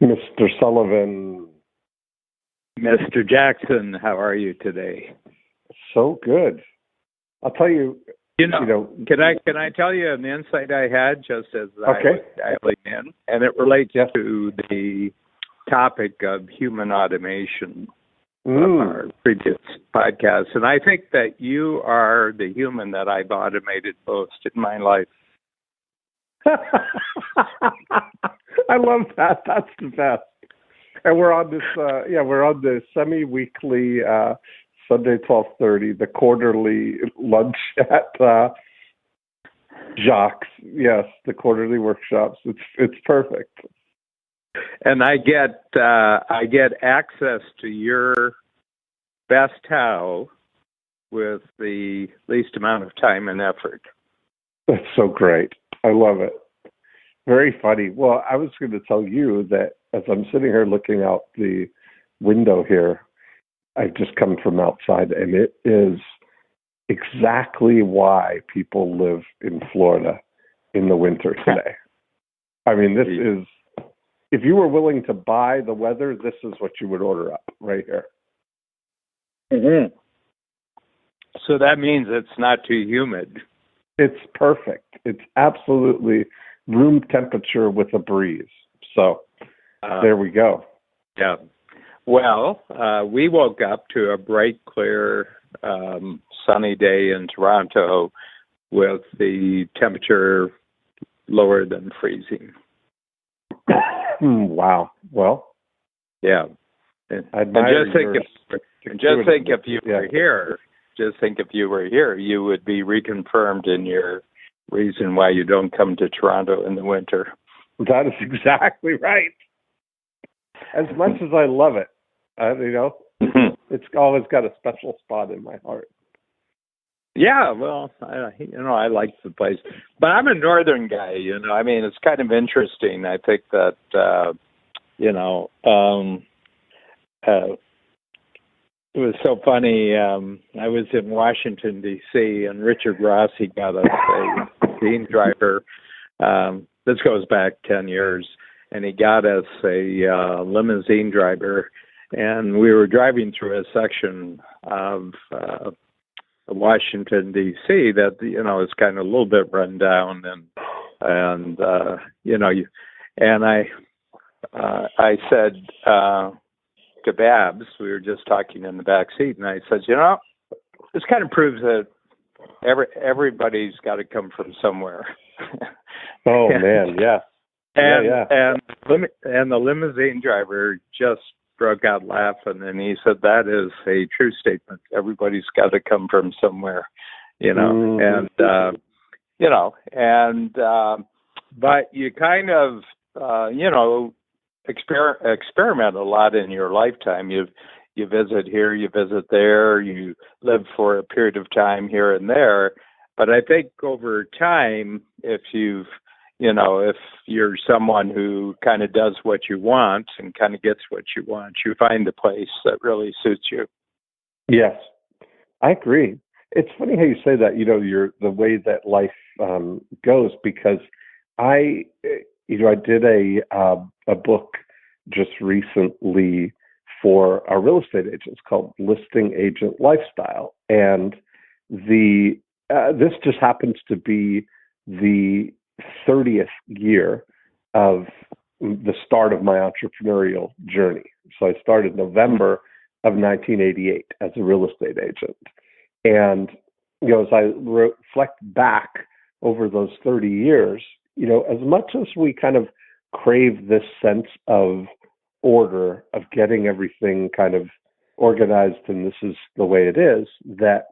Mr. Sullivan. Mr. Jackson, how are you today? So good. I'll tell you. Can I tell you an insight I had just as I was dialing in, and it relates to the topic of human automation from our previous podcast. And I think that you are the human that I've automated most in my life. I love that. That's the best. And we're on this. We're on the semi-weekly Sunday 12:30, the quarterly lunch at Jacques. Yes, the quarterly workshops. It's perfect. And I get access to your best how with the least amount of time and effort. That's so great. I love it. Very funny. Well, I was going to tell you that as I'm sitting here looking out the window here, I've just come from outside, and it is exactly why people live in Florida in the winter today. I mean, this is, if you were willing to buy the weather, this is what you would order up right here. Mm-hmm. So that means it's not too humid. It's perfect. It's absolutely room temperature with a breeze. So there we go. Yeah. Well, we woke up to a bright, clear, sunny day in Toronto with the temperature lower than freezing. Wow. Well, yeah. And just think if you were here, you would be reconfirmed in your reason why you don't come to Toronto in the winter. That is exactly right. As much as I love it, it's always got a special spot in my heart. Yeah, well, I like the place, but I'm a northern guy. I mean, it's kind of interesting. I think that it was so funny. I was in Washington, D.C., and Richard Rossi got us a Dean driver. This goes back 10 years, and he got us a limousine driver, and we were driving through a section of Washington, D.C. that, is kind of a little bit run down, and I said to Babs, we were just talking in the back seat, and I said, this kind of proves that everybody's got to come from somewhere. Oh man, yeah. And the limousine driver just broke out laughing, and he said that is a true statement. Everybody's got to come from somewhere, Mm-hmm. But you kind of experiment a lot in your lifetime. You visit here, you visit there, you live for a period of time here and there. But I think over time, if you're someone who kind of does what you want and kind of gets what you want, you find the place that really suits you. Yes, I agree. It's funny how you say that, the way that life goes, because I did a book just recently for our real estate agents called Listing Agent Lifestyle. And this just happens to be the 30th year of the start of my entrepreneurial journey. So I started November of 1988 as a real estate agent. And, as I reflect back over those 30 years, as much as we kind of crave this sense of order, of getting everything kind of organized and this is the way it is, that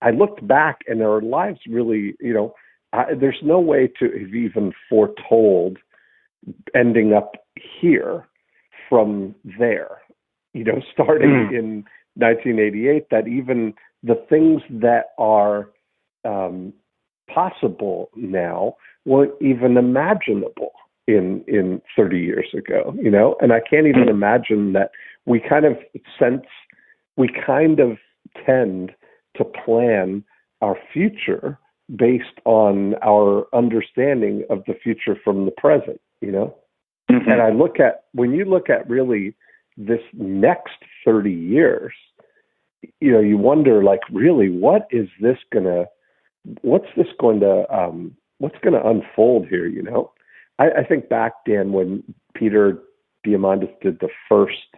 I looked back and our lives really, there's no way to have even foretold ending up here from there, starting in 1988, that even the things that are possible now weren't even imaginable in 30 years ago, and I can't even imagine that we kind of tend to plan our future based on our understanding of the future from the present, Mm-hmm. And when you look at really this next 30 years, you wonder, like, really, what's this going to unfold here? I think back, Dan, when Peter Diamandis did the first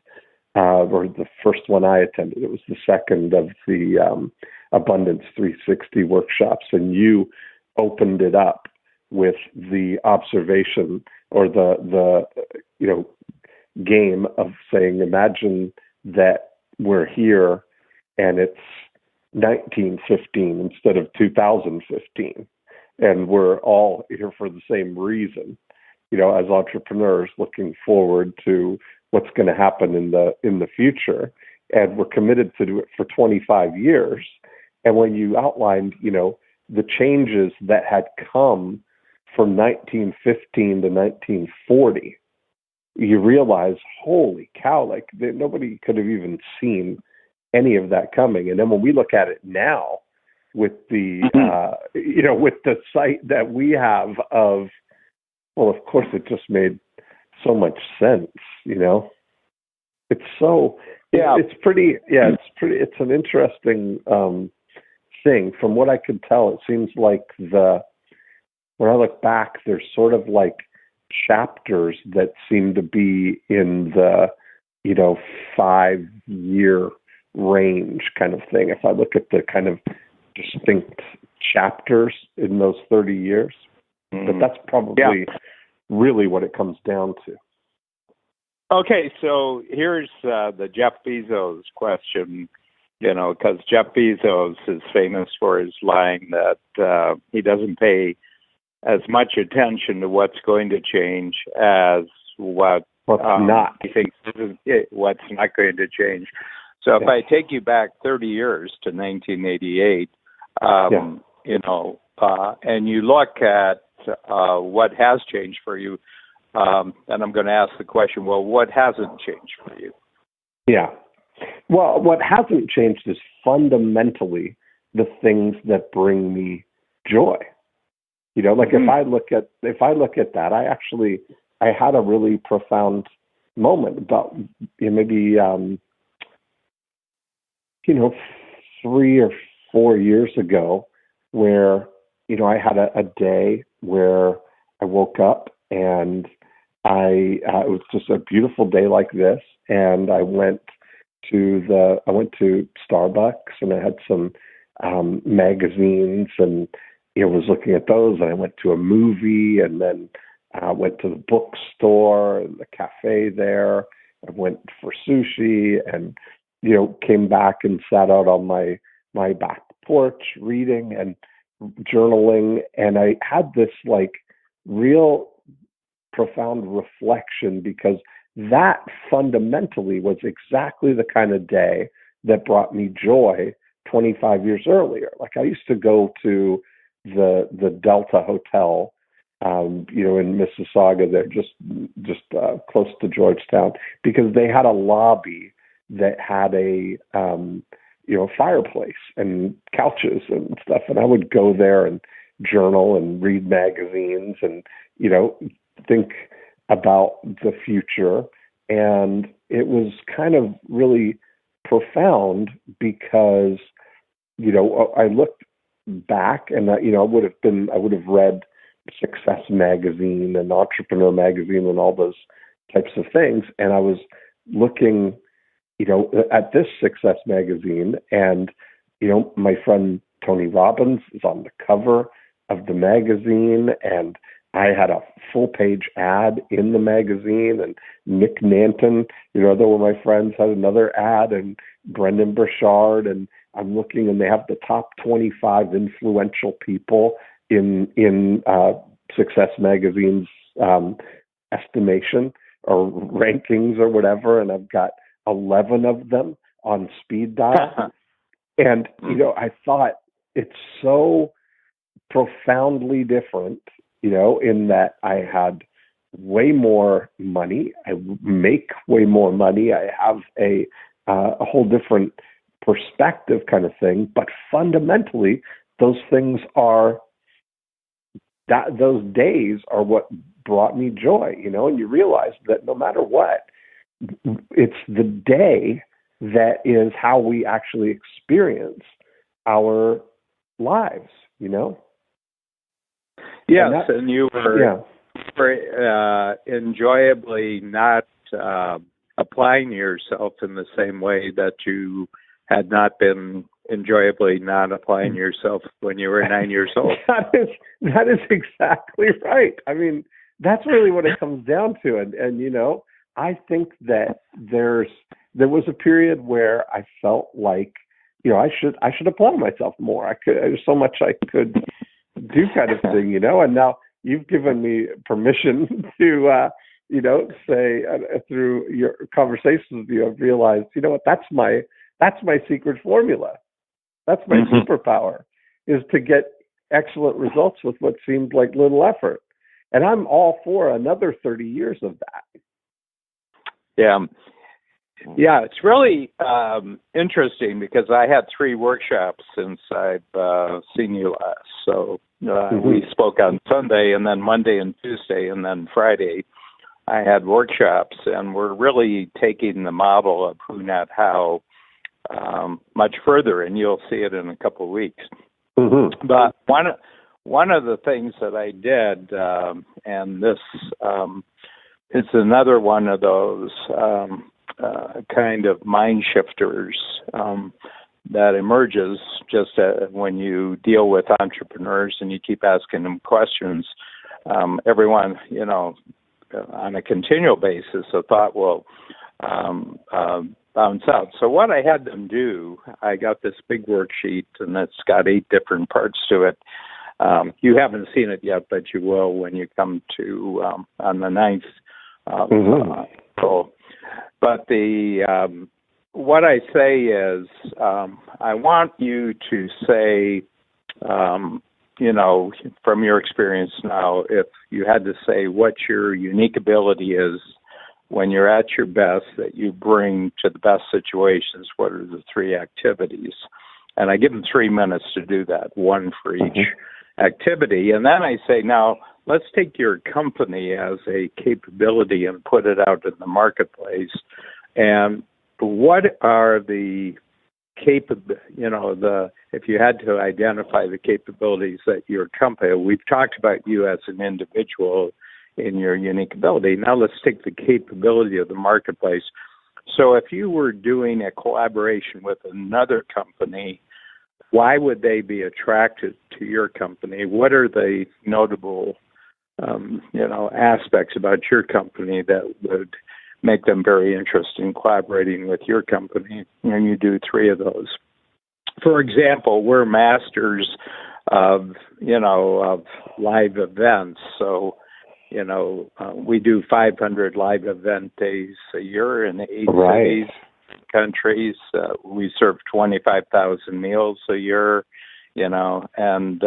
one I attended. It was the second of the Abundance 360 workshops, and you opened it up with the observation, or the game of saying, imagine that we're here and it's 1915 instead of 2015, and we're all here for the same reason, as entrepreneurs looking forward to what's going to happen in the future, and we're committed to do it for 25 years. And when you outlined, the changes that had come from 1915 to 1940, you realize, holy cow, like nobody could have even seen any of that coming. And then when we look at it now with the, with the sight that we have of, well, of course, it just made so much sense, It's so, it's an interesting thing. From what I could tell, it seems like when I look back, there's sort of like chapters that seem to be in the 5-year range kind of thing. If I look at the kind of distinct chapters in those 30 years, but that's probably really what it comes down to. Okay, so here's the Jeff Bezos question, because Jeff Bezos is famous for his line that he doesn't pay as much attention to what's going to change as what's not. He thinks what's not going to change. So if I take you back 30 years to 1988, and you look at what has changed for you, and I'm going to ask the question, well, what hasn't changed for you? Yeah. Well, what hasn't changed is fundamentally the things that bring me joy. Like if I look at that, I had a really profound moment about maybe 3 or 4 years ago, where I had a day where I woke up and it was just a beautiful day like this, and I went to Starbucks, and I had some magazines, and was looking at those, and I went to a movie, and then went to the bookstore and the cafe there. I went for sushi, and came back and sat out on my back porch reading and journaling, and I had this like real profound reflection, because that fundamentally was exactly the kind of day that brought me joy 25 years earlier. Like I used to go to the Delta Hotel, in Mississauga, there, just close to Georgetown, because they had a lobby that had a fireplace and couches and stuff, and I would go there and journal and read magazines and think about the future. And it was kind of really profound, because I looked back, and I would have read Success Magazine and Entrepreneur Magazine and all those types of things, and I was looking at this Success Magazine, and my friend Tony Robbins is on the cover of the magazine, and I had a full-page ad in the magazine, and Nick Nanton, another one of my friends, had another ad, and Brendan Burchard, and I'm looking, and they have the top 25 influential people in Success Magazine's estimation or rankings or whatever, and I've got 11 of them on speed dial. And, I thought it's so profoundly different, in that I had way more money. I make way more money. I have a whole different perspective kind of thing. But fundamentally, those things those days are what brought me joy, and you realize that no matter what, it's the day that is how we actually experience our lives, Yes, and you were enjoyably not applying yourself in the same way that you had not been enjoyably not applying yourself when you were 9 years old. That is exactly right. I mean, that's really what it comes down to. And I think that there was a period where I felt like, I should apply myself more. There's so much I could do, kind of thing, and now you've given me permission to, say through your conversations with you, I've realized, what, that's my secret formula. That's my superpower, is to get excellent results with what seemed like little effort. And I'm all for another 30 years of that. Yeah, it's really interesting because I had 3 workshops since I've seen you last. So we spoke on Sunday, and then Monday and Tuesday, and then Friday I had workshops, and we're really taking the model of who, not how much further, and you'll see it in a couple of weeks. But one of the things that I did, and this it's another one of those kind of mind shifters that emerges just when you deal with entrepreneurs and you keep asking them questions. Everyone, on a continual basis, a thought will bounce out. So what I had them do, I got this big worksheet, and it's got 8 different parts to it. You haven't seen it yet, but you will when you come to on the 9th. But what I say is, I want you to say, from your experience now, if you had to say what your unique ability is when you're at your best that you bring to the best situations, what are the 3 activities? And I give them 3 minutes to do that, 1 for each activity. And then I say, now, let's take your company as a capability and put it out in the marketplace. And what are the if you had to identify the capabilities that your company, we've talked about you as an individual in your unique ability. Now let's take the capability of the marketplace. So if you were doing a collaboration with another company, why would they be attracted to your company? What are the notable aspects about your company that would make them very interested in collaborating with your company? And you do 3 of those. For example, we're masters of live events. So, we do 500 live event days a year in 8 cities, countries. We serve 25,000 meals a year, and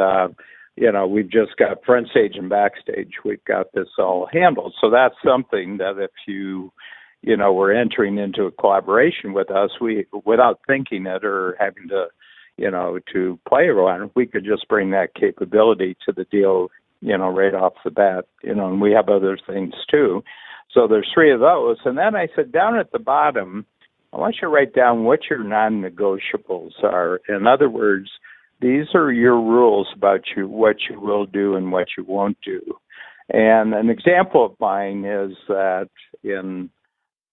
we've just got front stage and backstage. We've got this all handled. So that's something that if you, were entering into a collaboration with us, we, without thinking it or having to, to play around, we could just bring that capability to the deal, right off the bat, and we have other things too. So there's 3 of those. And then I said, down at the bottom, I want you to write down what your non-negotiables are. In other words, these are your rules about what you will do and what you won't do. And an example of mine is that in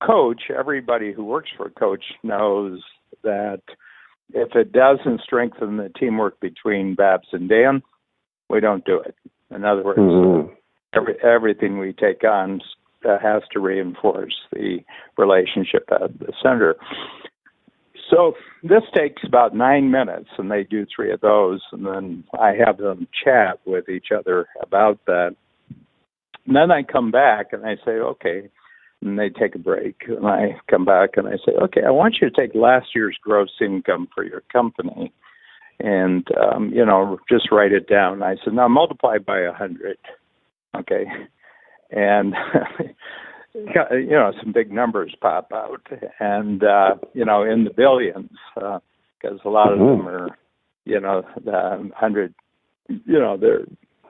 coach, everybody who works for a coach knows that if it doesn't strengthen the teamwork between Babs and Dan, we don't do it. In other words, everything we take on has to reinforce the relationship at the center. So this takes about 9 minutes, and they do 3 of those, and then I have them chat with each other about that. And then I come back and I say, okay, and they take a break, and I come back and I say, okay, I want you to take last year's gross income for your company and, just write it down. I said, now multiply by 100, okay? And, some big numbers pop out and, in the billions, because a lot of them are, the 100,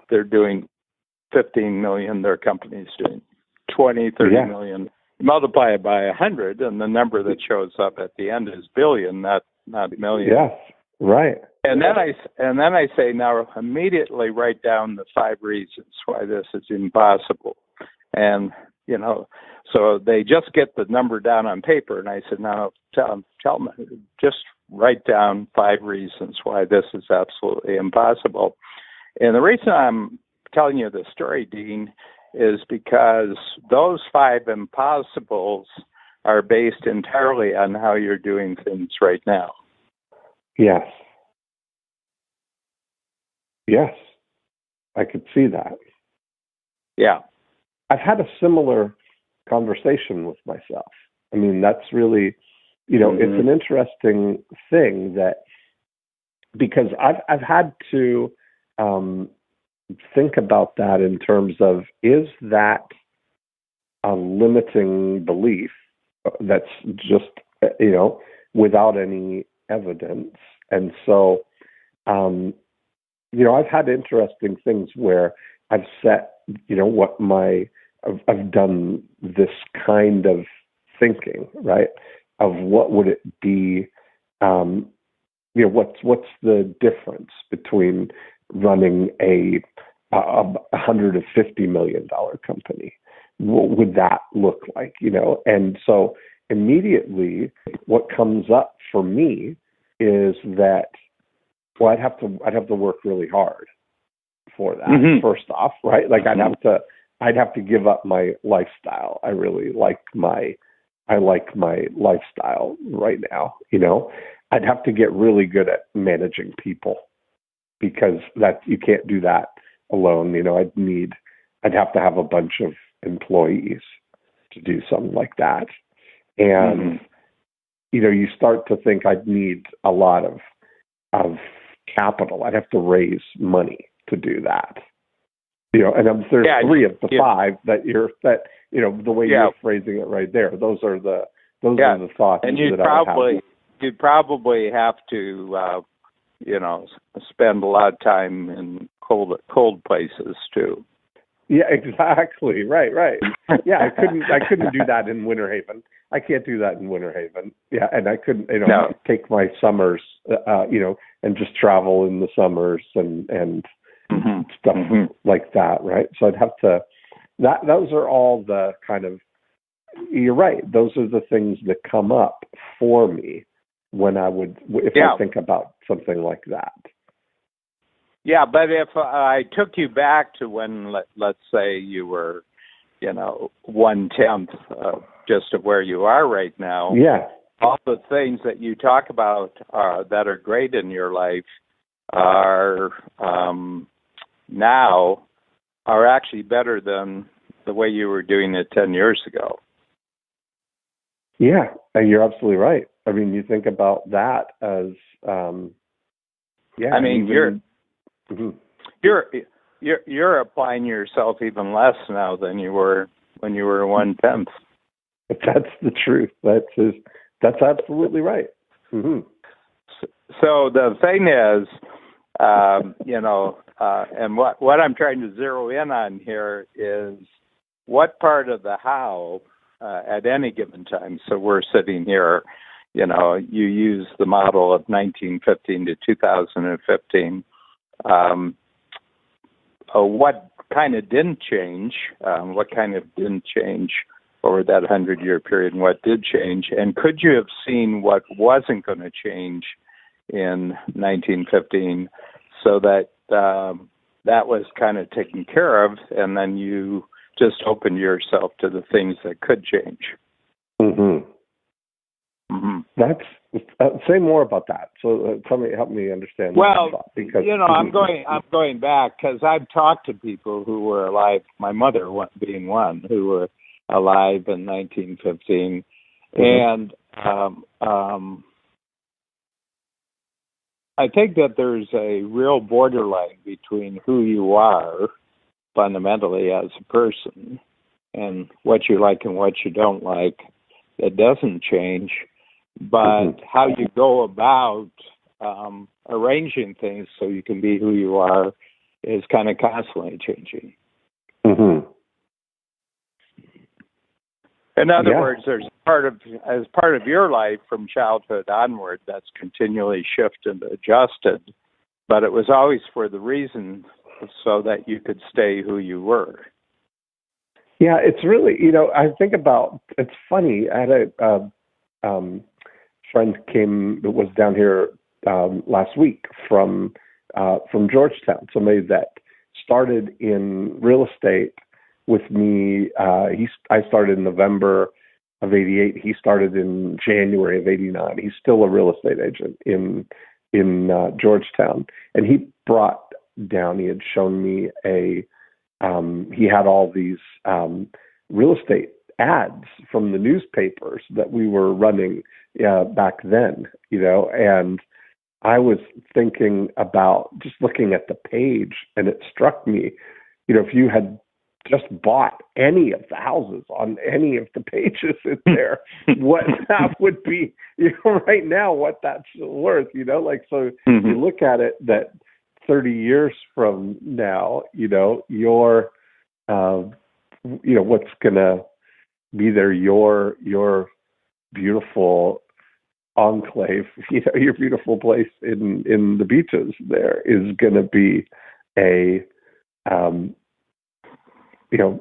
they're doing 15 million their company's doing, 20, 30 million. Multiply it by 100, and the number that shows up at the end is billion, not million. Yes, right. And then I say, now immediately write down the 5 reasons why this is impossible. And so they just get the number down on paper, and I said, now tell them, just write down 5 reasons why this is absolutely impossible. And the reason I'm telling you the story, Dean, is because those 5 impossibles are based entirely on how you're doing things right now. Yes. Yes. I could see that. Yeah. I've had a similar conversation with myself. I mean, that's really, it's an interesting thing that, because I've had to think about that in terms of, is that a limiting belief that's just, without any evidence? And so, I've had interesting things where I've set, I've done this kind of thinking, right? Of what would it be, what's the difference between running a $150 million company? What would that look like? And so immediately what comes up for me is that, well, I'd have to work really hard for that. First off, right? Like I'd have to give up my lifestyle. I really like my lifestyle right now. I'd have to get really good at managing people, because you can't do that alone. I'd have to have a bunch of employees to do something like that. And, you start to think I'd need a lot of capital. I'd have to raise money to do that. And there's 3 of the 5 the way you're phrasing it right there. Those are the thoughts. And you'd probably have to, spend a lot of time in cold places too. Yeah, exactly. Right. Yeah, I couldn't do that in Winter Haven. I can't do that in Winter Haven. Yeah, and I couldn't, take my summers, and just travel in the summers and stuff like that, right? So I'd have to. Those are all the kind of. You're right. Those are the things that come up for me when I think about something like that. Yeah, but if I took you back to when, let's say you were, 1/10 just of where you are right now. Yeah. All the things that you talk about that are great in your life are now are actually better than the way you were doing it 10 years ago. Yeah, and you're absolutely right. I mean, you think about that as, I mean, you're applying yourself even less now than you were when you were 1/10. That's the truth. That's absolutely right. So the thing is, and what I'm trying to zero in on here is what part of the how at any given time. So we're sitting here, you use the model of 1915 to 2015. What kind of didn't change? What kind of didn't change over that 100-year period, and what did change? And could you have seen what wasn't going to change in 1915 so that that was kind of taken care of, and then you just opened yourself to the things that could change? That's say more about that. So help me understand. Well, that thought, because I'm going back because I've talked to people who were alive. My mother being one, who were alive in 1915, and I think that there's a real borderline between who you are fundamentally as a person and what you like and what you don't like. That doesn't change. But how you go about arranging things so you can be who you are is kind of constantly changing. Mm-hmm. In other words, there's as part of your life from childhood onward that's continually shifted and adjusted, but it was always for the reason so that you could stay who you were. Yeah, it's really, I think about, it's funny, I had a friend that was down here last week from Georgetown, somebody that started in real estate with me. I started in November of '88. He started in January of '89. He's still a real estate agent in Georgetown, and he brought down. He had shown me he had all these real estate ads from the newspapers that we were running back then, and I was thinking about just looking at the page, and it struck me, if you had just bought any of the houses on any of the pages in there, what that would be, right now, what that's worth, so you look at it that 30 years from now, your, what's going to be there, your beautiful enclave, your beautiful place in the beaches there is going to be a,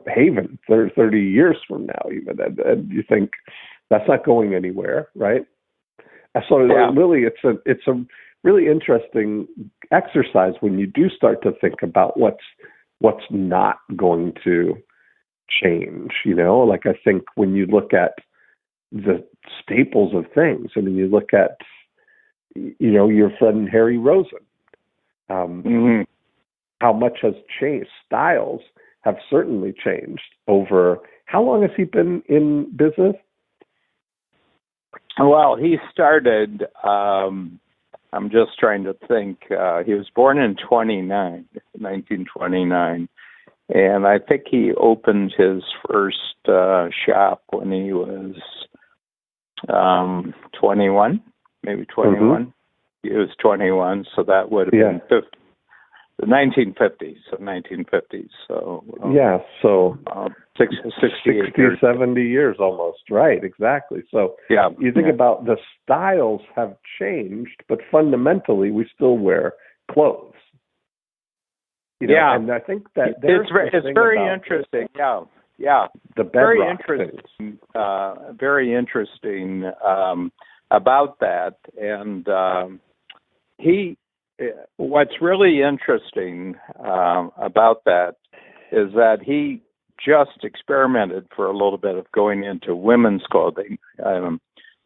haven 30 years from now, even. And you think that's not going anywhere, right? So really, it's a really interesting exercise when you do start to think about what's not going to change. Like I think when you look at the staples of things, I mean, you look at your friend Harry Rosen, how much has changed. Styles have certainly changed over. How long has he been in business? Well, he started, I'm just trying to think, he was born in 1929, and I think he opened his first shop when he was 21, maybe 21. Mm-hmm. He was 21, so that would have been the 1950s. So so 68 60, 70 years almost, right? Exactly. So you think about the styles have changed, but fundamentally we still wear clothes. And I think that it's very interesting. The bedrock things. Very interesting about that, and what's really interesting about that is that he just experimented for a little bit of going into women's clothing.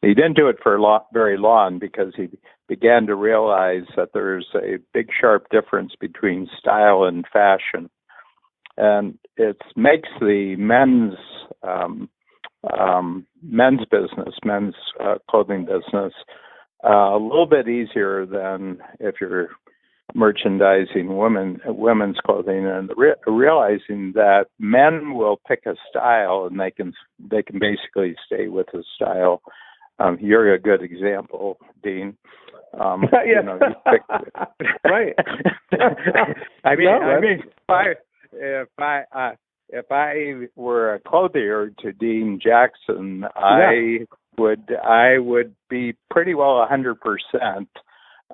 He didn't do it for very long because he began to realize that there's a big, sharp difference between style and fashion. And it makes the men's clothing business a little bit easier than if you're merchandising women's clothing, and realizing that men will pick a style and they can basically stay with the style. You're a good example, Dean. You picked right. I mean, if I were a clothier to Dean Jackson, I would be pretty well 100%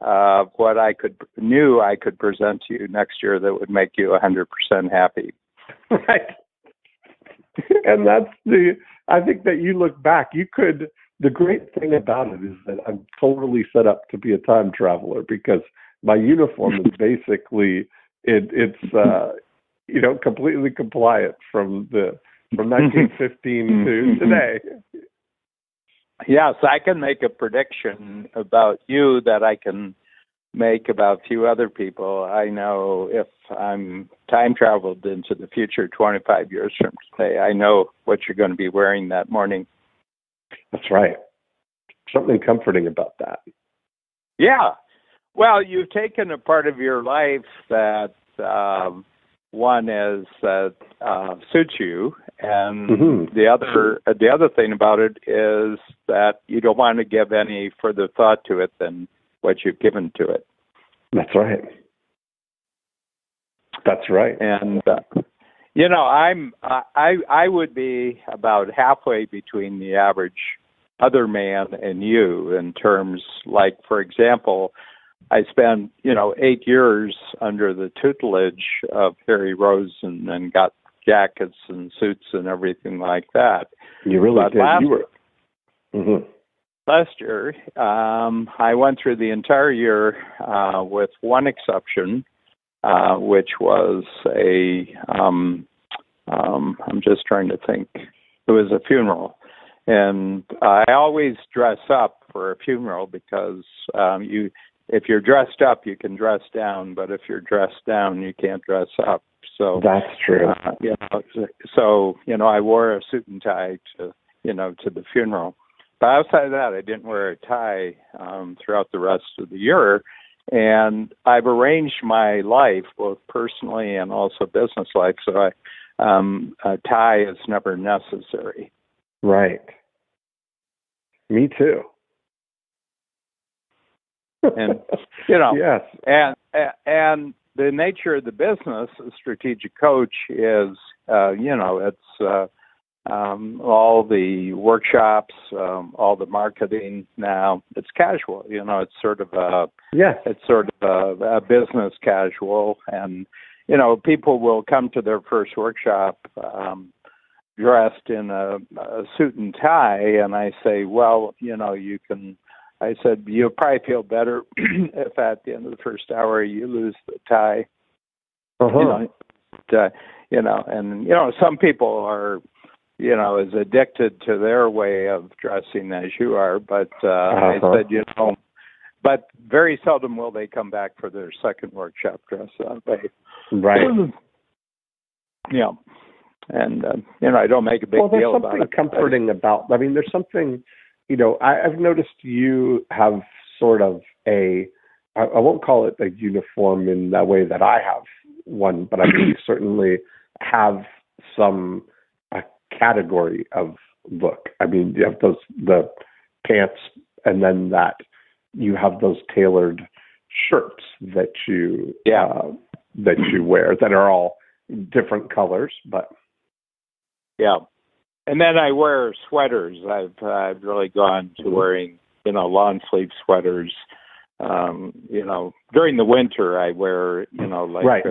of what I could present to you next year that would make you 100% happy. Right. And I think that you look back, the great thing about it is that I'm totally set up to be a time traveler, because my uniform is basically, it's completely compliant from 1915 to today. Yes, I can make a prediction about you that I can make about a few other people. I know if I'm time traveled into the future 25 years from today, I know what you're going to be wearing that morning. That's right. Something comforting about that. Yeah. Well, you've taken a part of your life that one is that suits you, and the other thing about it is that you don't want to give any further thought to it than what you've given to it. That's right. That's right. And I would be about halfway between the average other man and you in terms, like, for example, I spent 8 years under the tutelage of Harry Rosen and got jackets and suits and everything like that. You really did. Last year, I went through the entire year with one exception, which was I'm just trying to think. It was a funeral. And I always dress up for a funeral because if you're dressed up, you can dress down, but if you're dressed down, you can't dress up. So that's true. I wore a suit and tie to the funeral. But outside of that, I didn't wear a tie throughout the rest of the year. And I've arranged my life, both personally and also business life, so a tie is never necessary. Right. Me too. And yes. And the nature of the business, a strategic coach, is it's all the workshops, all the marketing. Now it's casual. It's sort of a business casual, and people will come to their first workshop dressed in a suit and tie, and I say, well, you can. I said, you'll probably feel better if at the end of the first hour you lose the tie. Some people are, as addicted to their way of dressing as you are, but I said, but very seldom will they come back for their second workshop dressed that way. Right. Yeah. And, I don't make a big deal about it. Well, there's something comforting about, there's something, I've noticed you have sort of I won't call it a uniform in the way that I have one, but you certainly have a category of look. You have the pants, and then that you have those tailored shirts that you wear that are all different colors, but yeah. And then I wear sweaters. I've really gone to wearing long sleeve sweaters. During the winter I wear right.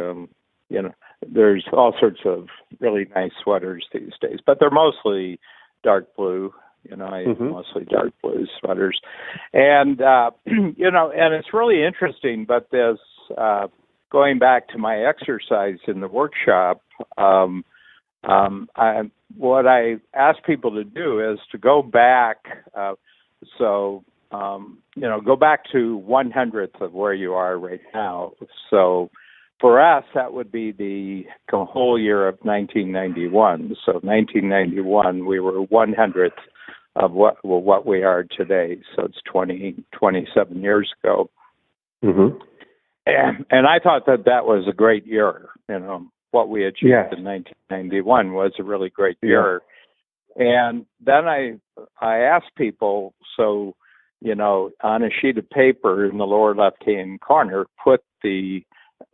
There's all sorts of really nice sweaters these days, but they're mostly dark blue. I mostly dark blue sweaters, and and it's really interesting. But this going back to my exercise in the workshop. What I ask people to do is to go back. Go back to 1/100th of where you are right now. So for us, that would be the whole year of 1991. So 1991, we were 1/100th of what we are today. So it's 27 years ago. Mm-hmm. And I thought that was a great year. What we achieved in 1991 was a really great year. And then I asked people, so, on a sheet of paper in the lower left-hand corner, put a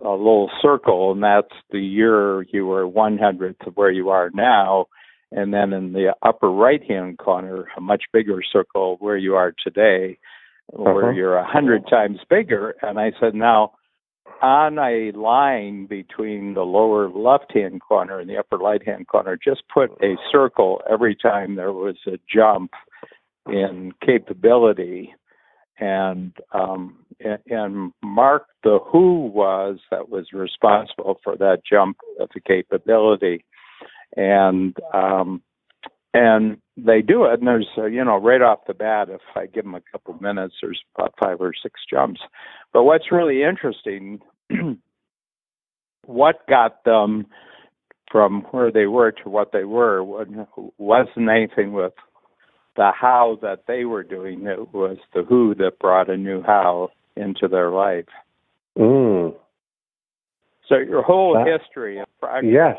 little circle, and that's the year you were 1/100th of where you are now. And then in the upper right-hand corner, a much bigger circle where you are today, where you're 100 times bigger. And I said, now, on a line between the lower left-hand corner and the upper right-hand corner, just put a circle every time there was a jump in capability, and mark the who that was responsible for that jump of the capability, and they do it. And there's right off the bat, if I give them a couple minutes, there's about 5 or 6 jumps. But what's really interesting, what got them from where they were to what they were wasn't anything with the how that they were doing. It was the who that brought a new how into their life. Mm. So your whole history of progress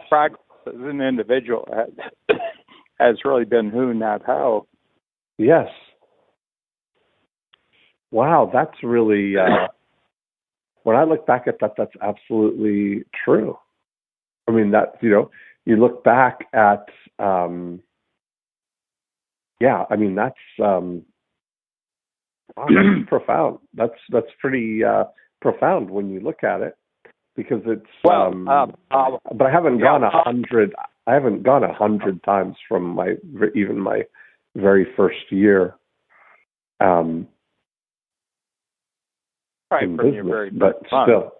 as an individual has really been who, not how. Yes. Wow, that's really, when I look back at that, that's absolutely true. That, you look back at, wow, that's profound. That's pretty profound when you look at it, because it's. But I haven't gone 100. I haven't gone 100 times from my very first year. Right from business, your very but first month. Still.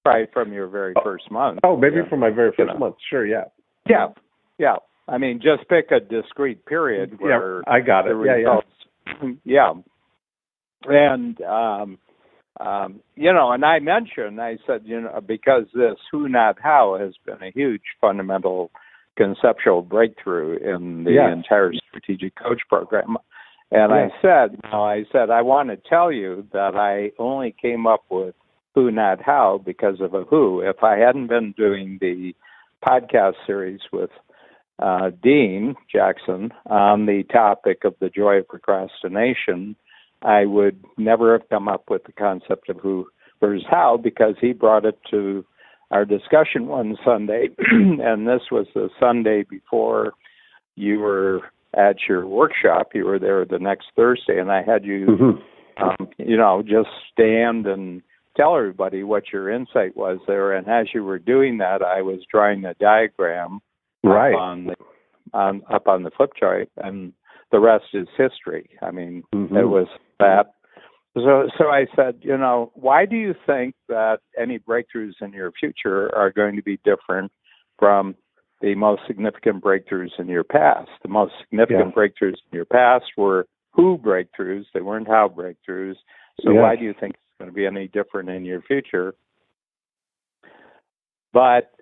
Right from your very first month. Oh, maybe from my very first month. Sure, yeah. Yeah. I mean, just pick a discrete period where I got it. Results, yeah. And and I said, because this who not how has been a huge fundamental conceptual breakthrough in the entire strategic coach program. And I said, I want to tell you that I only came up with who not how because of a who. If I hadn't been doing the podcast series with Dean Jackson on the topic of the joy of procrastination, I would never have come up with the concept of who versus how, because he brought it to our discussion one Sunday, and this was the Sunday before you were at your workshop. You were there the next Thursday, and I had you, just stand and tell everybody what your insight was there. And as you were doing that, I was drawing a diagram up on the flip chart, and the rest is history. I mean, it was that. So I said, why do you think that any breakthroughs in your future are going to be different from the most significant breakthroughs in your past? The most significant breakthroughs in your past were who breakthroughs. They weren't how breakthroughs. So why do you think it's going to be any different in your future? But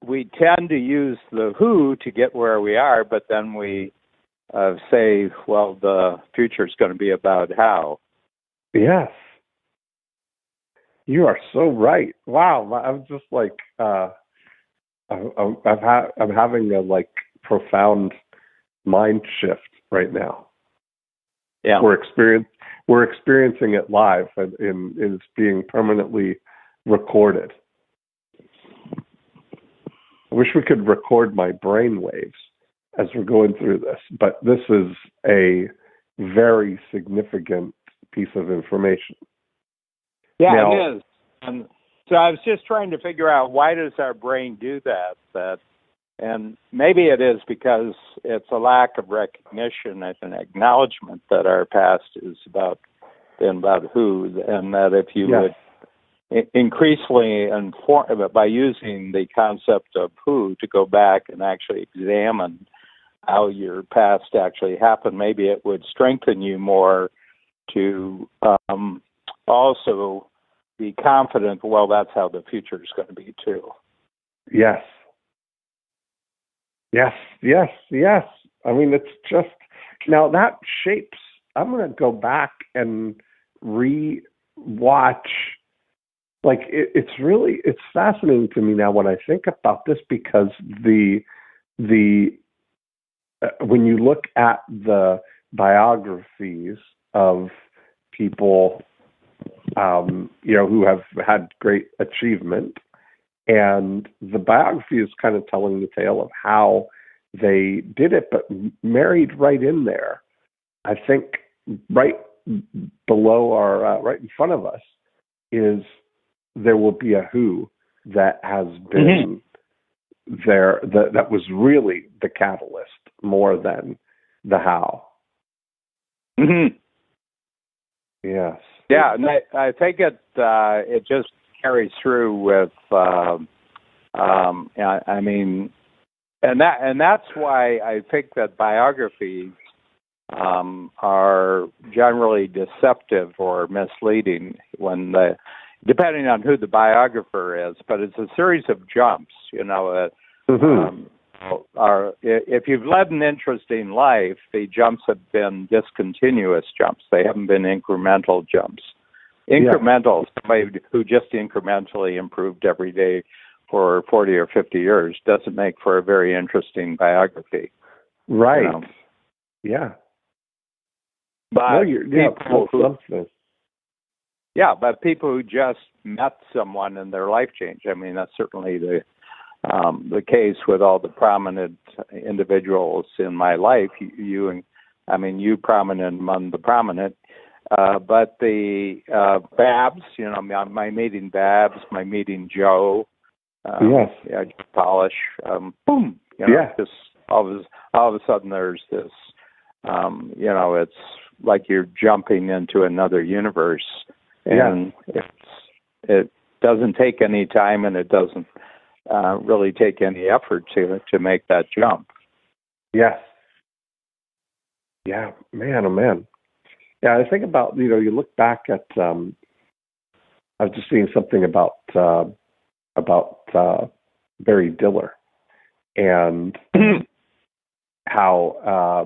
we tend to use the who to get where we are, but then we say, well, the future is going to be about how. Yes. You are so right. Wow. I'm just like, I'm having a profound mind shift right now. Yeah. We're experiencing it live, and it's being permanently recorded. I wish we could record my brain waves as we're going through this, but this is a very significant piece of information. Yeah, it is. And so I was just trying to figure out, why does our brain do that? And maybe it is because it's a lack of recognition and an acknowledgement that our past is about who, and that if you would increasingly inform by using the concept of who to go back and actually examine how your past actually happened, maybe it would strengthen you more to also be confident, well, that's how the future is going to be too. Yes. I mean, it's just, now that shapes, I'm going to go back and re-watch. It's fascinating to me now when I think about this, because when you look at the biographies of people, who have had great achievement, and the biography is kind of telling the tale of how they did it, but married right in there, I think right below right in front of us, is there will be a who that has been there, that was really the catalyst more than the how. Yes. Yeah, and I think it just carries through with I mean, and that's why I think that biographies are generally deceptive or misleading depending on who the biographer is. But it's a series of jumps, if you've led an interesting life, the jumps have been discontinuous jumps. They haven't been incremental jumps. Incremental, somebody who just incrementally improved every day for 40 or 50 years doesn't make for a very interesting biography. Right. Yeah. But but people who just met someone and their life changed. I mean, that's certainly the the case with all the prominent individuals in my life. You prominent among the prominent. But the Babs, my meeting Babs, my meeting Joe, yes, Polish, boom, just all of a sudden there's this, it's like you're jumping into another universe, and it doesn't take any time, and it doesn't really take any effort to make that jump. Yes. Yeah, man, oh man. Yeah, I think about, you look back at, I was just seeing something about Barry Diller and how,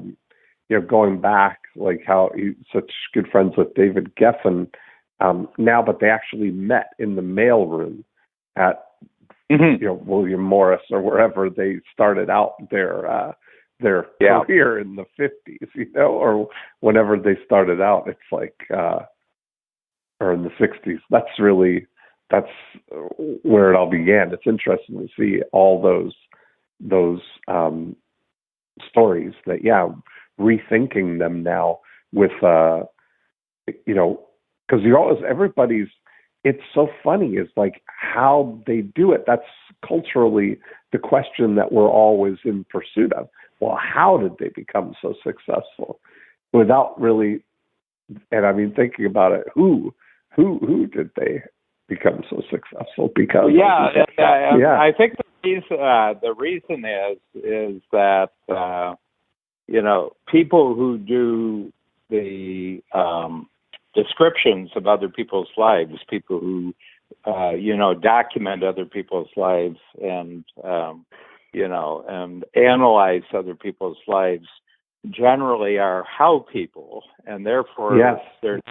going back, like how he's such good friends with David Geffen now, but they actually met in the mailroom at, William Morris or wherever they started out their career in the 50s, or whenever they started out. It's like, or in the 60s. That's where it all began. It's interesting to see all those stories that, rethinking them now with, because it's so funny is like how they do it. That's culturally the question that we're always in pursuit of. Well, how did they become so successful without really, and I mean, thinking about it, who did they become so successful? Because I think the reason is that, people who do the descriptions of other people's lives, people who, document other people's lives and, and analyze other people's lives, generally are how people, and therefore they're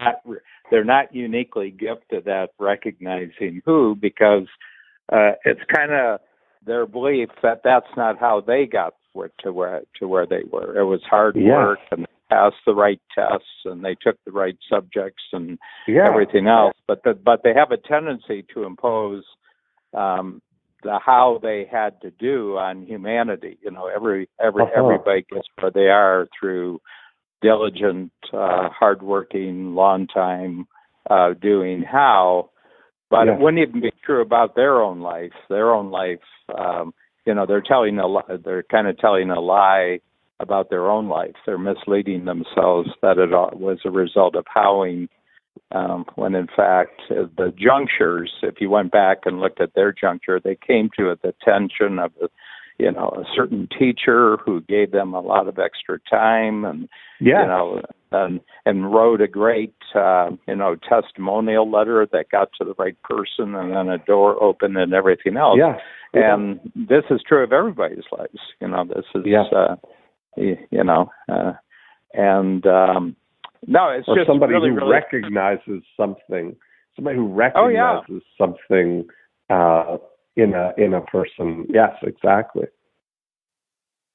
not uniquely gifted at recognizing who, because it's kind of their belief that that's not how they got to where they were. It was hard work, and they passed the right tests, and they took the right subjects and everything else. But they have a tendency to impose the how they had to do on humanity. Everybody gets where they are through diligent, hardworking, long time doing how. But it wouldn't even be true about their own life. Their own life, they're telling they're kind of telling a lie about their own life. They're misleading themselves that it was a result of howing, when in fact the junctures, if you went back and looked at their juncture, they came to the attention of a certain teacher who gave them a lot of extra time, and and wrote a great testimonial letter that got to the right person, and then a door opened and everything else. And this is true of everybody's lives. This is no, it's or just somebody really, who really recognizes something. Somebody who recognizes something in a person. Yes, exactly.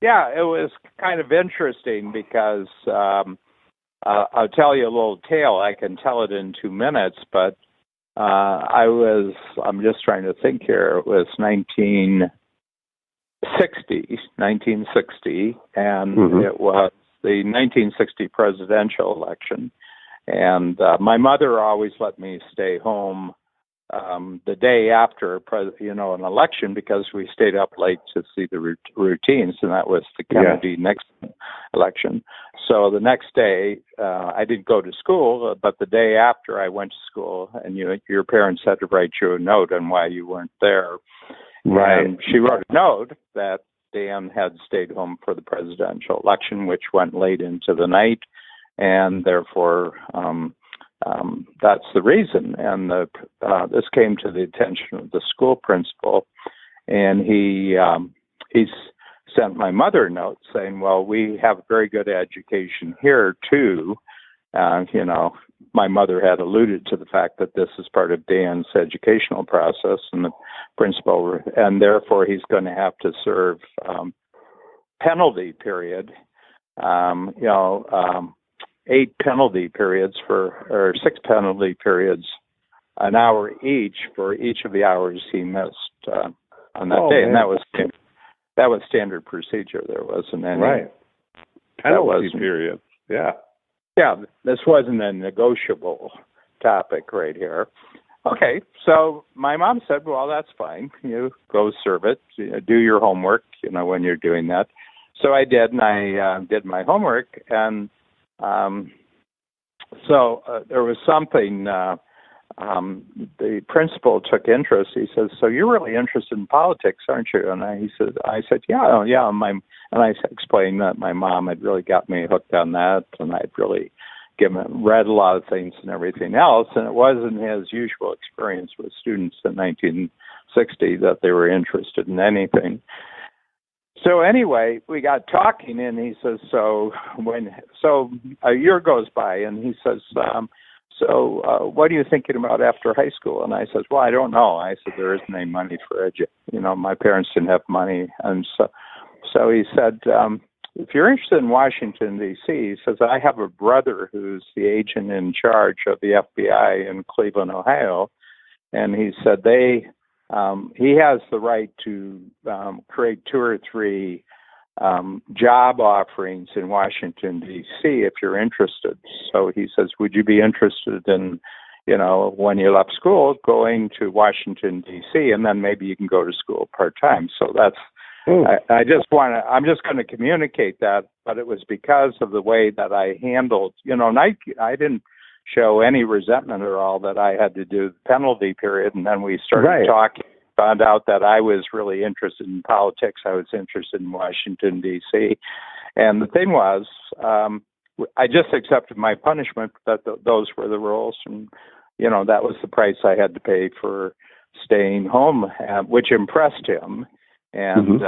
Yeah, it was kind of interesting because I'll tell you a little tale. I can tell it in 2 minutes, but I'm just trying to think here. It was 1960, and it was the 1960 presidential election. And my mother always let me stay home the day after an election, because we stayed up late to see the routines, and that was the Kennedy-Nixon election. So the next day, I didn't go to school, but the day after I went to school, and your parents had to write you a note on why you weren't there. Right. And she wrote a note that Dan had stayed home for the presidential election, which went late into the night, and therefore that's the reason. And this came to the attention of the school principal, and he sent my mother a note saying, well, we have very good education here too. My mother had alluded to the fact that this is part of Dan's educational process, and the principal, and therefore he's going to have to serve penalty period, 8 penalty periods or 6 penalty periods, an hour each for each of the hours he missed on that day, and that was standard procedure. There wasn't any penalty period. Yeah. Yeah, this wasn't a negotiable topic right here. Okay, so my mom said, well, that's fine. You go serve it. Do your homework, when you're doing that. So I did, and I did my homework. And so there was something, the principal took interest. He says, so you're really interested in politics, aren't you? And I said, yeah. And I explained that my mom had really got me hooked on that, and I'd really read a lot of things and everything else. And it wasn't his usual experience with students in 1960 that they were interested in anything. So anyway, we got talking, and he says, so a year goes by, and he says, what are you thinking about after high school? And I said, well, I don't know. I said, there isn't any money for my parents didn't have money. And so he said, if you're interested in Washington, D.C., he says, I have a brother who's the agent in charge of the FBI in Cleveland, Ohio. And he said he has the right to create 2 or 3 job offerings in Washington, D.C., if you're interested. So he says, would you be interested in, when you left school, going to Washington, D.C., and then maybe you can go to school part-time. So that's, I'm just going to communicate that, but it was because of the way that I handled, and I didn't show any resentment at all that I had to do the penalty period, and then we started talking. Found out that I was really interested in politics. I was interested in Washington, D.C. And the thing was, I just accepted my punishment, that those were the rules. And, that was the price I had to pay for staying home, which impressed him. And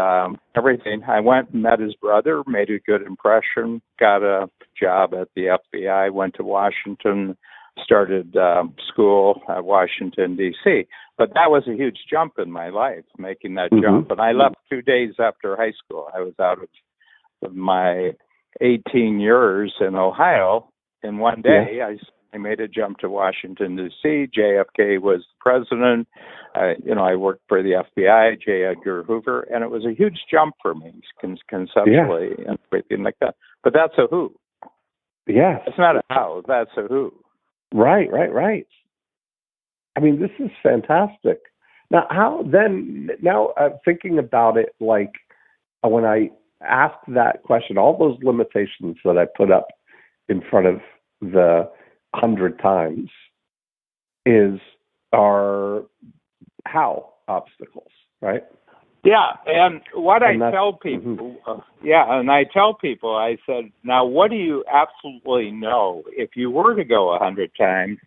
everything. I went and met his brother, made a good impression, got a job at the FBI, went to Washington, started school at Washington, D.C. But that was a huge jump in my life, making that jump. And I left 2 days after high school. I was out of my 18 years in Ohio. In one day, I made a jump to Washington, D.C. JFK was the president. I worked for the FBI, J. Edgar Hoover, and it was a huge jump for me conceptually and everything like that. But that's a who. Yes. It's not a how, that's a who. Right. I mean, this is fantastic. Now, thinking about it, like when I asked that question, all those limitations that I put up in front of the 100 times are how obstacles, right? Yeah, and I tell people, I said, now what do you absolutely know? If you were to go 100 times,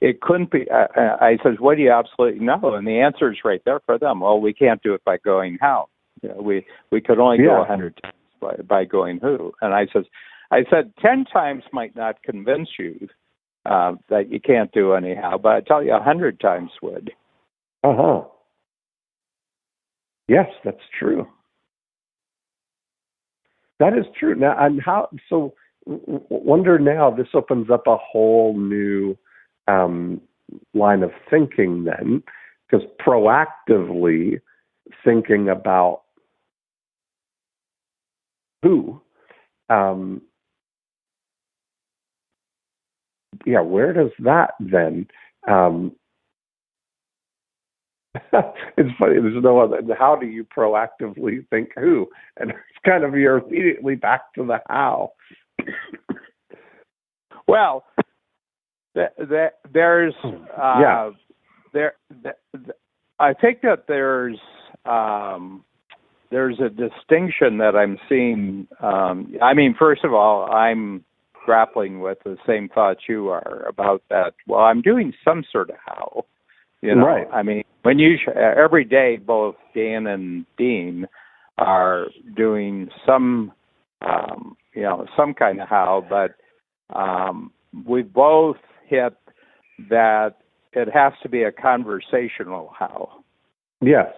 it couldn't be, I said, what do you absolutely know? And the answer is right there for them. Well, we can't do it by going how. We could only go 100 times by going who. And I said 10 times might not convince you that you can't do anyhow, but I tell you 100 times would. Yes, that's true. That is true. Now, and wonder now, this opens up a whole new line of thinking then, because proactively thinking about who, where does that then? It's funny. There's no other. How do you proactively think who? And it's kind of you're immediately back to the how. Well, there's I think that there's a distinction that I'm seeing. I mean, first of all, I'm grappling with the same thoughts you are about that. Well, I'm doing some sort of how. Right. I mean, when every day, both Dan and Dean are doing some kind of how, but we both hit that it has to be a conversational how. Yes.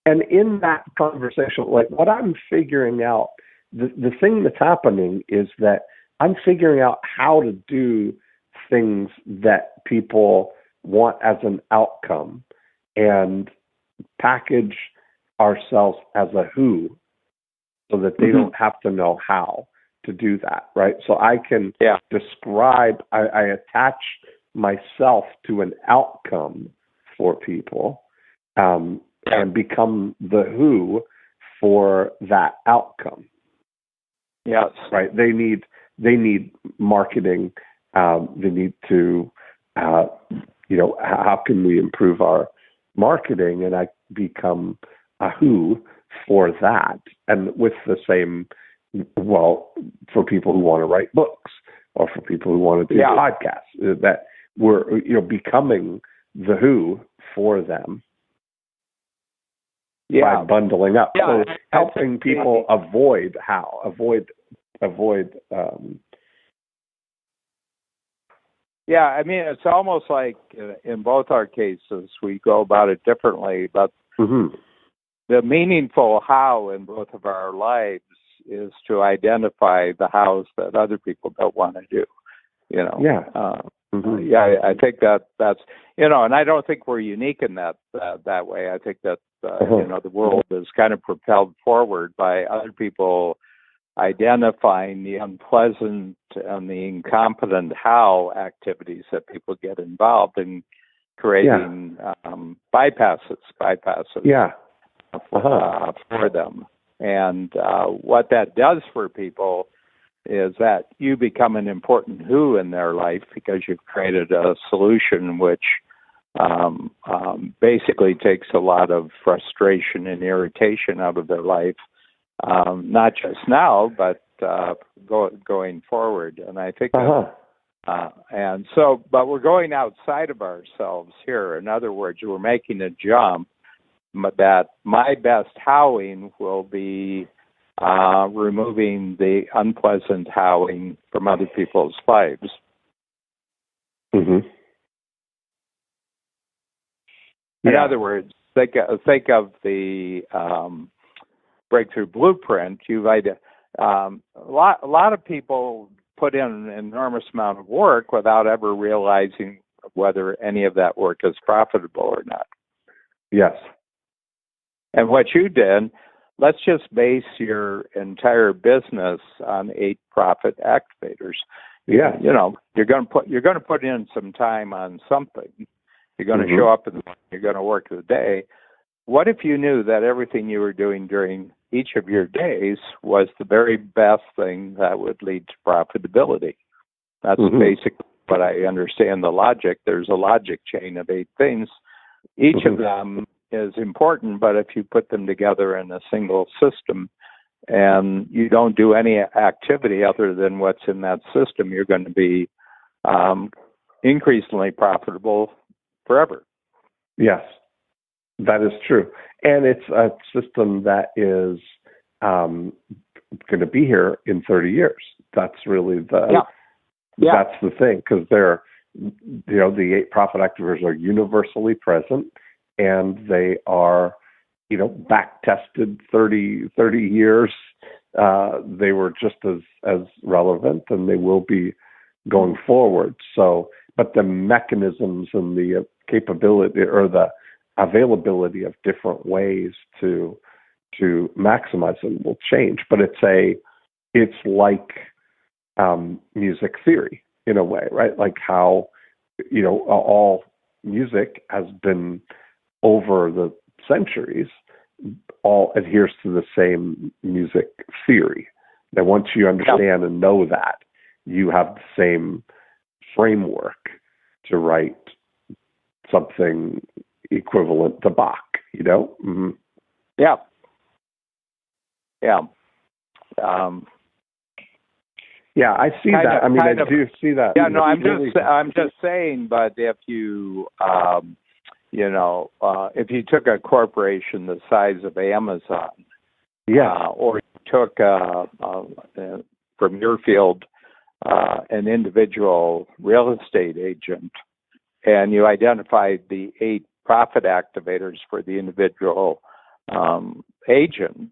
And in that conversation, like what I'm figuring out, the thing that's happening is that I'm figuring out how to do things that people want as an outcome. And package ourselves as a who so that they don't have to know how to do that, right? So I can describe, I attach myself to an outcome for people and become the who for that outcome. Yes. Right. They need marketing. They need to, how can we improve our marketing? And I become a who for that. And with the same, for people who want to write books or for people who want to do podcasts, that we're, becoming the who for them. By bundling up. So helping people avoid. I mean, it's almost like in both our cases, we go about it differently, but the meaningful how in both of our lives is to identify the hows that other people don't want to do, I think that's, and I don't think we're unique in that way. I think that, the world is kind of propelled forward by other people identifying the unpleasant and the incompetent how activities that people get involved in creating bypasses for them. And what that does for people is that you become an important who in their life because you've created a solution which basically takes a lot of frustration and irritation out of their life, not just now, but going forward. And I think but we're going outside of ourselves here. In other words, we're making a jump that my best howling will be removing the unpleasant howling from other people's lives. In other words, think of the breakthrough blueprint. A lot of people put in an enormous amount of work without ever realizing whether any of that work is profitable or not. Yes. And what you did, let's just base your entire business on 8 profit activators. Yeah. You're going to put in some time on something. You're going to show up and you're going to work the day. What if you knew that everything you were doing during each of your days was the very best thing that would lead to profitability? That's basically what I understand the logic. There's a logic chain of 8 things. Each of them is important, but if you put them together in a single system and you don't do any activity other than what's in that system, you're going to be increasingly profitable forever. Yes, that is true. And it's a system that is going to be here in 30 years. That's really that's the thing, because they're, the 8 profit activators are universally present, and they are, back tested 30 years. They were just as relevant, and they will be going forward. So, but the mechanisms and the capability or the availability of different ways to maximize them will change. But it's like music theory in a way, right? Like how, all music has been over the centuries, all adheres to the same music theory. That once you understand and know that, you have the same framework to write something equivalent to Bach, Yeah. I see that. I mean, I do see that. Yeah, no, I'm just saying. But if you, if you took a corporation the size of Amazon, or you took from your field an individual real estate agent, and you identified the 8 profit activators for the individual agent,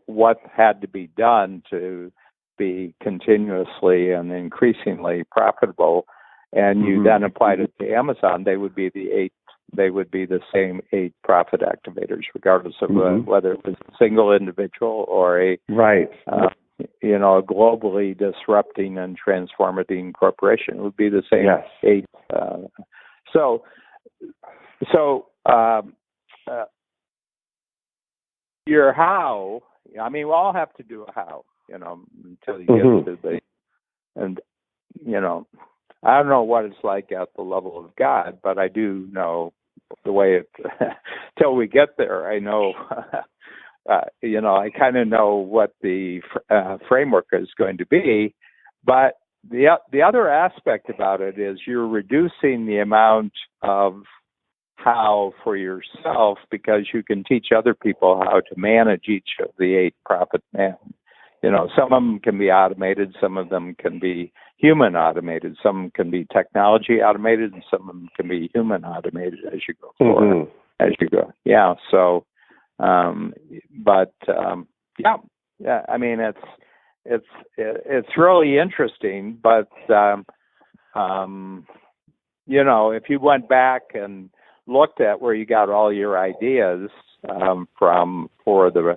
what had to be done to be continuously and increasingly profitable, and you then applied it to Amazon, they would be the 8 they would be the same 8 profit activators, regardless of Mm-hmm. whether it was a single individual or a Right. a globally disrupting and transforming corporation. It would be the same Yes. 8. Your how, I mean, we all have to do a how, until you Mm-hmm. get to the, and, I don't know what it's like at the level of God, but I do know the way it, till we get there, I know, I kind of know what the framework is going to be, but the other aspect about it is you're reducing the amount of how for yourself, because you can teach other people how to manage each of the 8 profit men. Some of them can be automated, some of them can be human automated, some can be technology automated, and some of them can be human automated as you go forward. Mm-hmm. As you go, yeah. So, yeah. I mean, it's really interesting, but if you went back and looked at where you got all your ideas from for the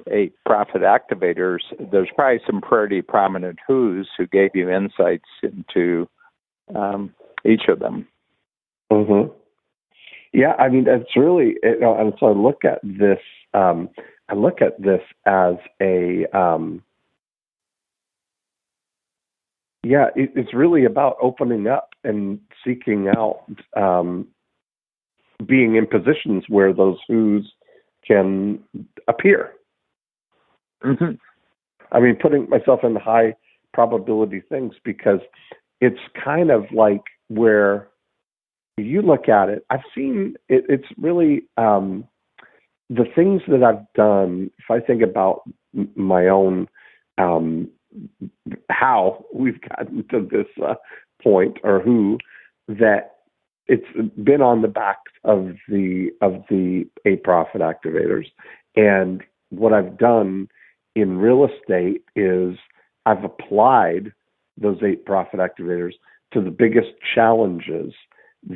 8 profit activators, there's probably some pretty prominent who's who gave you insights into each of them. Mm-hmm. Yeah, I mean, it's really, and so I look at this. I look at this as a, it's really about opening up and seeking out, being in positions where those who's can appear. Mm-hmm. I mean, putting myself in high probability things, because it's kind of like where you look at it. I've seen it, it's really the things that I've done. If I think about my own how we've gotten to this point, or who, that it's been on the backs of the 8 profit activators. And what I've done in real estate is I've applied those 8 profit activators to the biggest challenges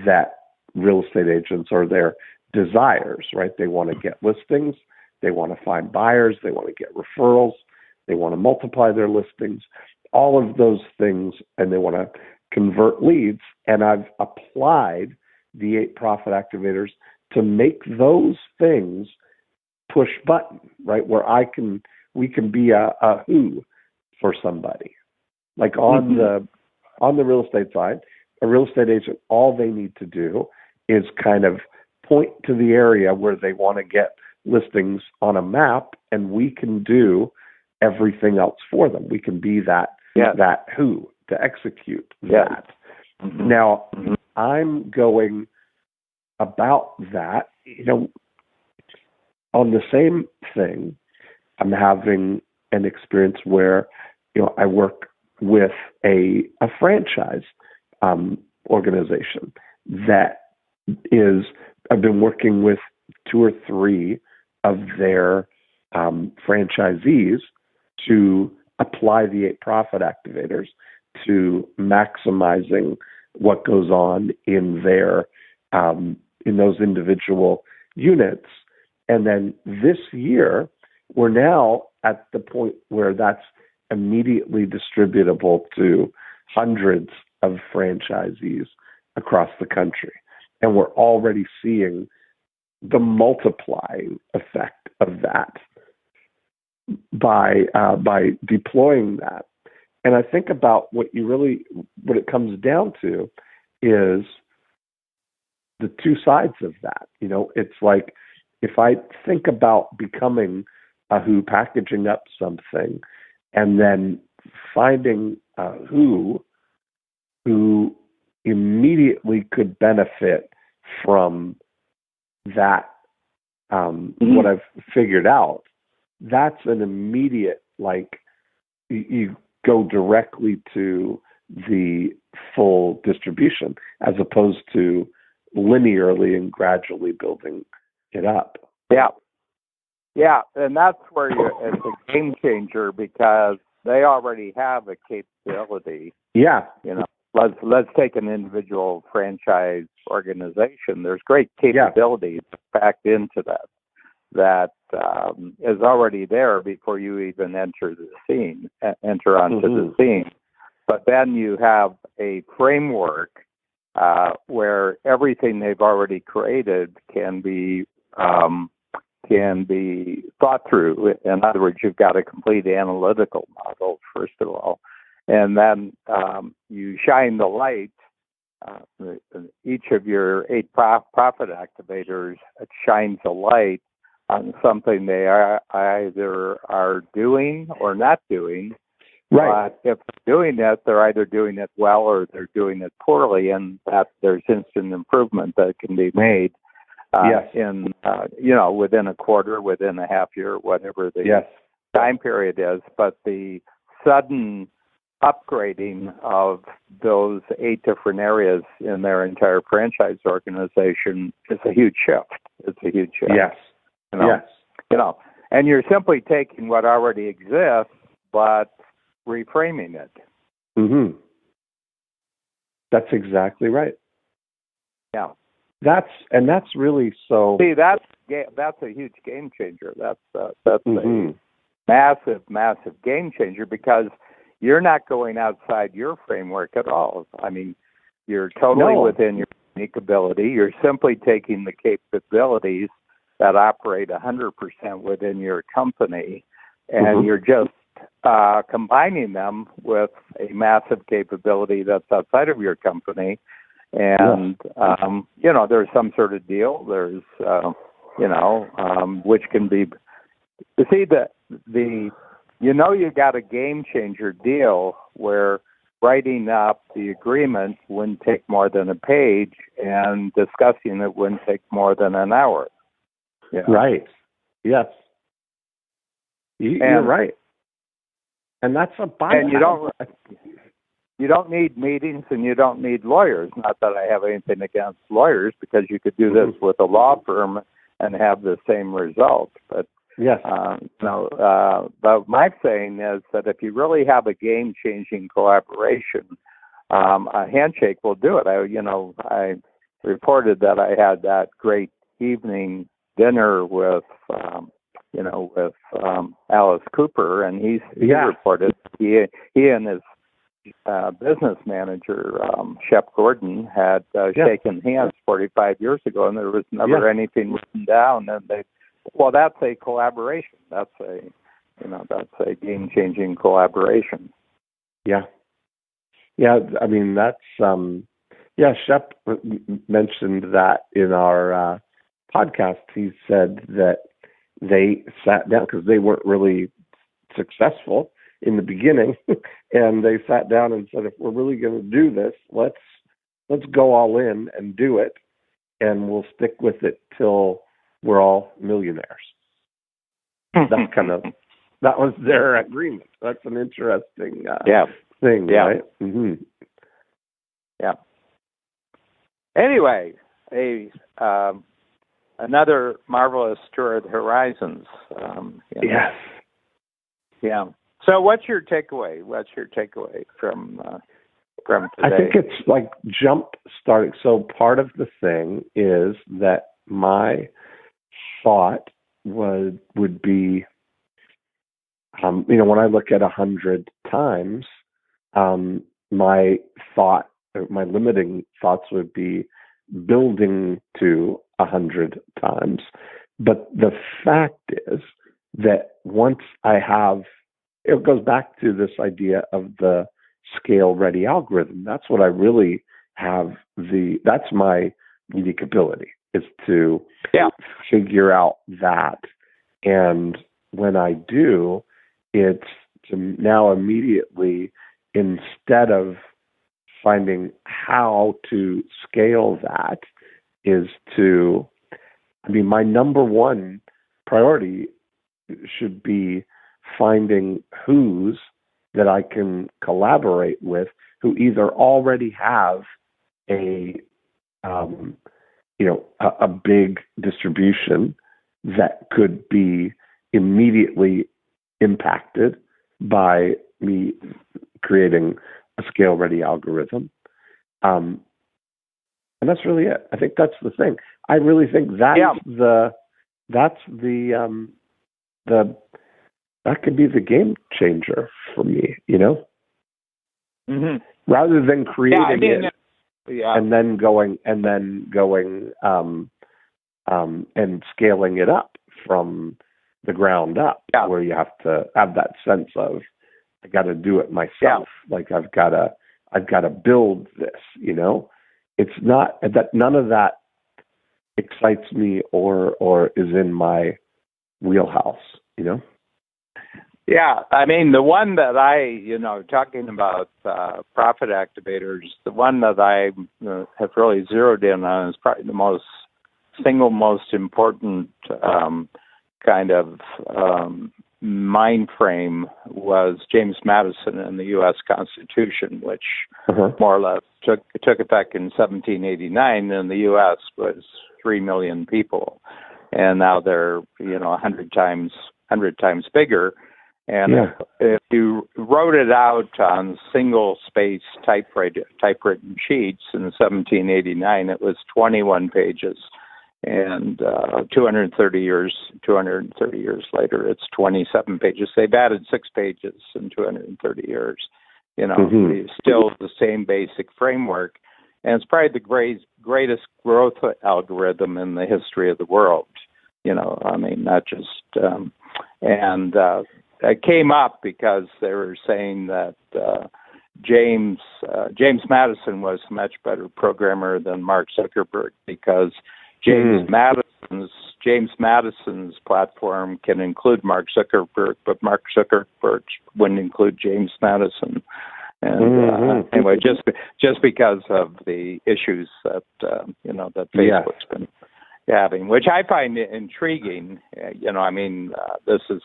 that real estate agents or their desires, right? They want to get listings, they want to find buyers, they want to get referrals, they want to multiply their listings, all of those things, and they want to convert leads. And I've applied the 8 profit activators to make those things push button, right? Where we can be a who for somebody. Like on the real estate side, a real estate agent, all they need to do is kind of point to the area where they want to get listings on a map, and we can do everything else for them. We can be that who to execute that. Mm-hmm. Now, I'm going about that, on the same thing. I'm having an experience where, I work with a franchise organization that is, I've been working with 2 or 3 of their franchisees to apply the 8 profit activators to maximizing what goes on in their in those individual units. And then this year, we're now at the point where that's immediately distributable to hundreds of franchisees across the country. And we're already seeing the multiplying effect of that by deploying that. And I think about what it comes down to is the 2 sides of that. It's like, if I think about becoming a who, packaging up something, and then finding a who immediately could benefit from that, what I've figured out, that's an immediate, like, you go directly to the full distribution, as opposed to linearly and gradually building it up. Yeah, and that's where it's a game changer, because they already have a capability. Yeah. let's take an individual franchise organization. There's great capabilities packed into that is already there before you even enter onto the scene. But then you have a framework where everything they've already created can be thought through. In other words, you've got a complete analytical model, first of all, and then you shine the light. Each of your 8 profit activators shines a light on something they either are doing or not doing. Right. But if they're doing it, they're either doing it well or they're doing it poorly, and that there's instant improvement that can be made in within a quarter, within a half year, whatever the time period is. But the sudden upgrading of those 8 different areas in their entire franchise organization is a huge shift. It's a huge shift. Yes. And you're simply taking what already exists, but reframing it. Mm-hmm. That's exactly right. Yeah. That's really so. See, that's a huge game changer. That's a massive game changer, because you're not going outside your framework at all. I mean, you're totally within your unique ability. You're simply taking the capabilities that operate 100% within your company, and you're just combining them with a massive capability that's outside of your company. And, there's some sort of deal. There's, which can be, you see, you got a game changer deal where writing up the agreement wouldn't take more than a page, and discussing it wouldn't take more than an hour. Yeah. Right. Yes. You're right. And that's a bypass. And you don't need meetings, and you don't need lawyers. Not that I have anything against lawyers, because you could do this with a law firm and have the same result. But but my saying is that if you really have a game-changing collaboration, a handshake will do it. I reported that I had that great evening dinner with Alice Cooper, and he reported he and his business manager, Shep Gordon, had shaken hands 45 years ago, and there was never anything written down. And that's a collaboration. That's a game-changing collaboration. Yeah. Yeah. I mean, that's Shep mentioned that in our podcast. He said that they sat down because they weren't really successful in the beginning, and they sat down and said, if we're really going to do this, let's go all in and do it, and we'll stick with it till we're all millionaires. That was their agreement. That's an interesting thing, right? Mm-hmm. Yeah. Anyway, another marvelous tour of the horizons. Yes. Yeah. So, what's your takeaway? From today? I think it's like jump starting. So, part of the thing is that my thought would be, when I look at 100 times, my limiting thoughts would be building to 100 times. But the fact is that once I have, it goes back to this idea of the scale-ready algorithm. That's what I really have. That's my unique ability, is to figure out that. And when I do, it's to now immediately, instead of finding how to scale that, is to, my number one priority should be finding who's that I can collaborate with, who either already have a big distribution that could be immediately impacted by me creating a scale-ready algorithm, And that's really it. I think that's the thing. I really think that that could be the game changer for me, Mm-hmm. rather than creating it yeah. and then going and scaling it up from the ground up, where you have to have that sense of, I got to do it myself. Like I've got to build this, It's not that, none of that excites me or is in my wheelhouse, Yeah, I mean, the one that talking about profit activators, the one that I have really zeroed in on is probably the single most important kind of mind frame was James Madison and the U.S. Constitution, which more or less took effect in 1789, and the U.S. was 3 million people, and now they're 100 times bigger. And if you wrote it out on single-space typewritten sheets in 1789, it was 21 pages. And 230 years later, it's 27 pages. They've added 6 pages in 230 years. Still the same basic framework. And it's probably the greatest growth algorithm in the history of the world. Not just... it came up because they were saying that James Madison was a much better programmer than Mark Zuckerberg, because James Madison's platform can include Mark Zuckerberg, but Mark Zuckerberg wouldn't include James Madison. And anyway, just because of the issues that that Facebook's been having, which I find intriguing. This is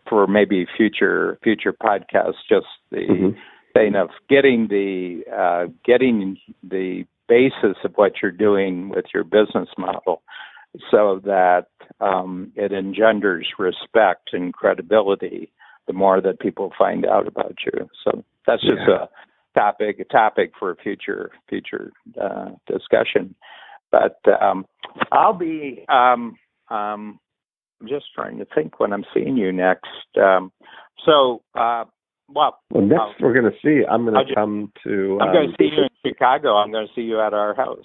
for maybe future podcasts. Just the thing of getting the basis of what you're doing with your business model, so that it engenders respect and credibility the more that people find out about you. So that's just a topic for a future discussion. But I'll be just trying to think when I'm seeing you next. Next we're going to see. I'm going to come to. I'm going to see you in Chicago. I'm going to see you at our house.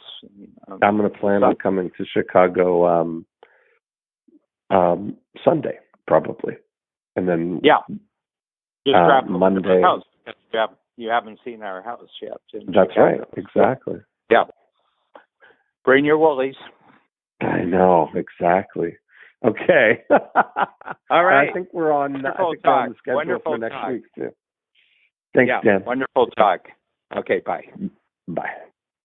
I'm going to plan on coming to Chicago Sunday, probably, and then just grab Monday. House. You haven't seen our house yet. That's Chicago. Right. Exactly. Yeah. Bring your woolies. I know exactly. Okay. All right. I think we're on. Wonderful we're on talk. the schedule Wonderful for next talk. week too. Thanks, Dan. Wonderful talk. Okay. Bye. Bye.